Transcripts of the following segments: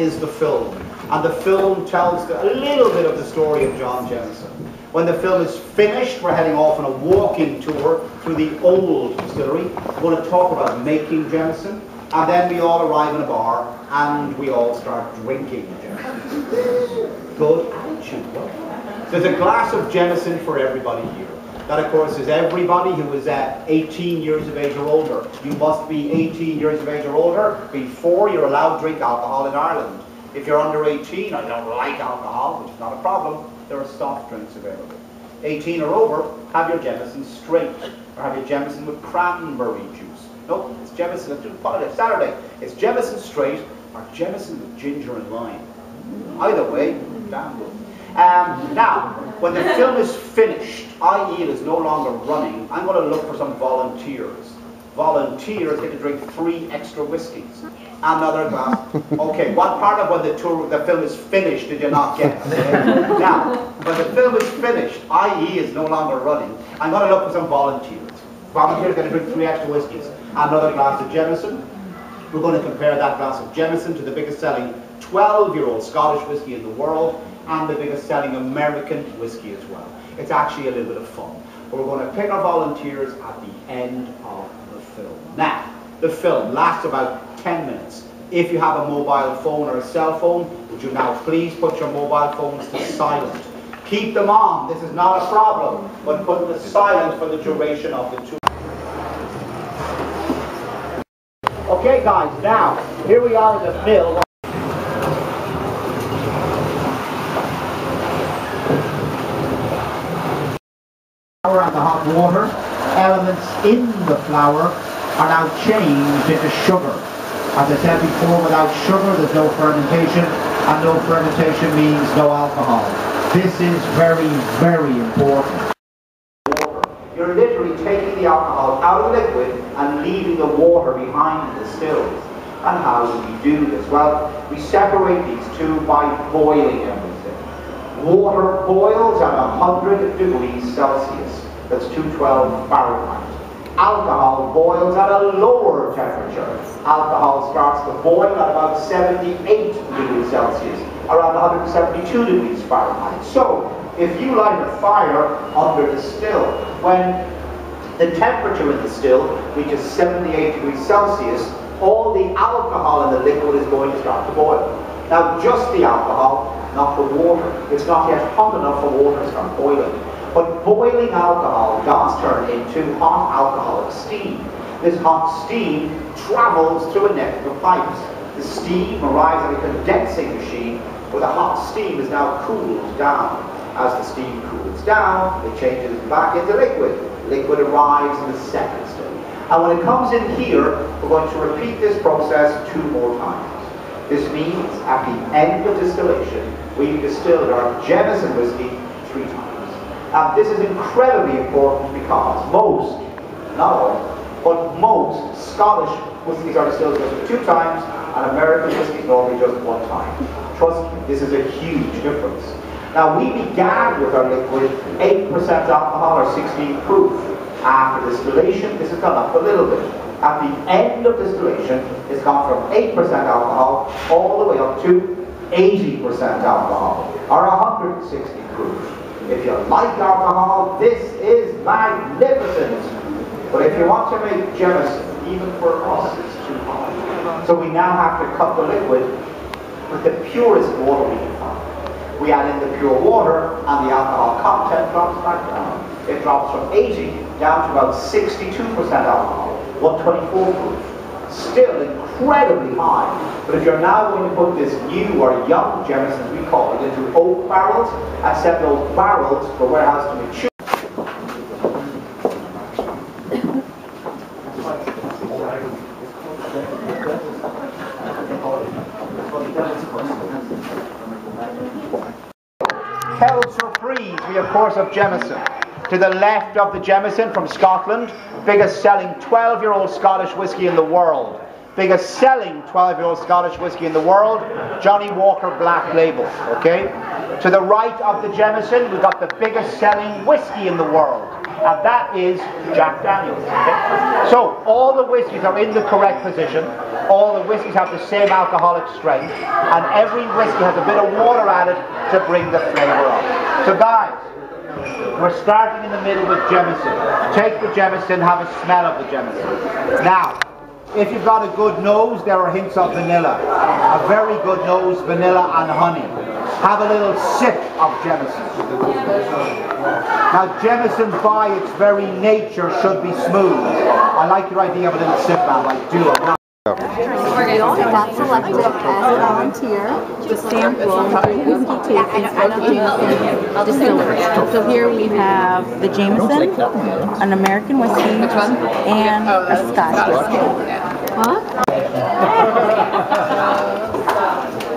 is the film. And the film tells a little bit of the story of John Jameson. When the film is finished, we're heading off on a walking tour through the Old Distillery. We're going to talk about making Jameson, and then we all arrive in a bar and we all start drinking Jameson. Good attitude. There's a glass of Jameson for everybody here. That, of course, is everybody who is 18 years of age or older. You must be 18 years of age or older before you're allowed to drink alcohol in Ireland. If you're under 18 and don't like alcohol, which is not a problem, there are soft drinks available. 18 or over, have your Jameson straight, or have your Jameson with cranberry juice. No, it's Jameson, it's Saturday. It's Jameson straight, or Jameson with ginger and lime. Either way, damn good. Now, when the film is finished, i.e. it is no longer running, I'm going to look for some volunteers. Volunteers get to drink 3 extra whiskies. Another glass. Okay, what part of when the film is finished did you not get? Now, when the film is finished, i.e. is no longer running, I'm going to look for some volunteers. Volunteers get to drink 3 extra whiskies. Another glass of Jameson. We're going to compare that glass of Jameson to the biggest selling 12-year-old Scottish whiskey in the world and the biggest selling American whiskey as well. It's actually a little bit of fun. But we're going to pick our volunteers at the end of the film. Now, the film lasts about 10 minutes. If you have a mobile phone or a cell phone, would you now please put your mobile phones to silent? Keep them on, this is not a problem, but put them to silent for the duration of the tour. Okay guys, now, here we are in the mill. Flour and the hot water, elements in the flour are now changed into sugar. As I said before, without sugar there's no fermentation, and no fermentation means no alcohol. This is very, very important. You're literally taking the alcohol out of the liquid and leaving the water behind the stills. And how do we do this? Well, we separate these two by boiling everything. Water boils at 100 degrees Celsius. That's 212 Fahrenheit. Alcohol boils at a lower temperature. Alcohol starts to boil at about 78 degrees Celsius, around 172 degrees Fahrenheit. So, if you light a fire under the still, when the temperature in the still reaches 78 degrees Celsius, all the alcohol in the liquid is going to start to boil. Now, just the alcohol, not the water. It's not yet hot enough for water to start boiling. But boiling alcohol does turn into hot alcoholic steam. This hot steam travels through a network of pipes. The steam arrives at a condensing machine where the hot steam is now cooled down. As the steam cools down, it changes back into liquid. Liquid arrives in the second stage. And when it comes in here, we're going to repeat this process 2 more times. This means at the end of distillation, we've distilled our Jameson whiskey 3 times. And this is incredibly important because most, not all, but most Scottish whiskies are distilled just 2 times, and American whiskies normally just 1 time. Trust me, this is a huge difference. Now, we began with our liquid 8% alcohol or 16 proof. After distillation, this has gone up a little bit. At the end of distillation, it's gone from 8% alcohol all the way up to 80% alcohol, or 160 proof. If you like alcohol, this is magnificent. But if you want to make Jameson, even for us, it's too hot. So we now have to cut the liquid with the purest water we can find. We add in the pure water, and the alcohol content drops back down. It drops from 80 down to about 62% alcohol, 124 proof. Still incredibly high. But if you're now going to put this new or young Jameson, as we call it, into oak barrels and send those barrels to the warehouse to mature. Quelle surprise, we of course have Jameson. To the left of the Jameson from Scotland, biggest selling 12-year-old Scottish whiskey in the world. Biggest selling 12-year-old Scottish whiskey in the world, Johnny Walker Black Label, okay? To the right of the Jameson, we've got the biggest selling whiskey in the world, and that is Jack Daniels, okay? So, all the whiskies are in the correct position. All the whiskies have the same alcoholic strength, and every whiskey has a bit of water added to bring the flavour up. So guys, we're starting in the middle with Jameson. Take the Jameson, have a smell of the Jameson. Now, if you've got a good nose, there are hints of vanilla. A very good nose, vanilla and honey. Have a little sip of Jameson. Now, Jameson by its very nature should be smooth. I like your idea of a little sip, man. I do. I got selected as a volunteer to sample whiskey tasting at Old Jameson Distillery. So here we have the Jameson, an American whiskey, and a Scotch whiskey. Huh?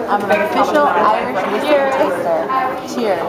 I'm an official Irish whiskey taster. Cheers.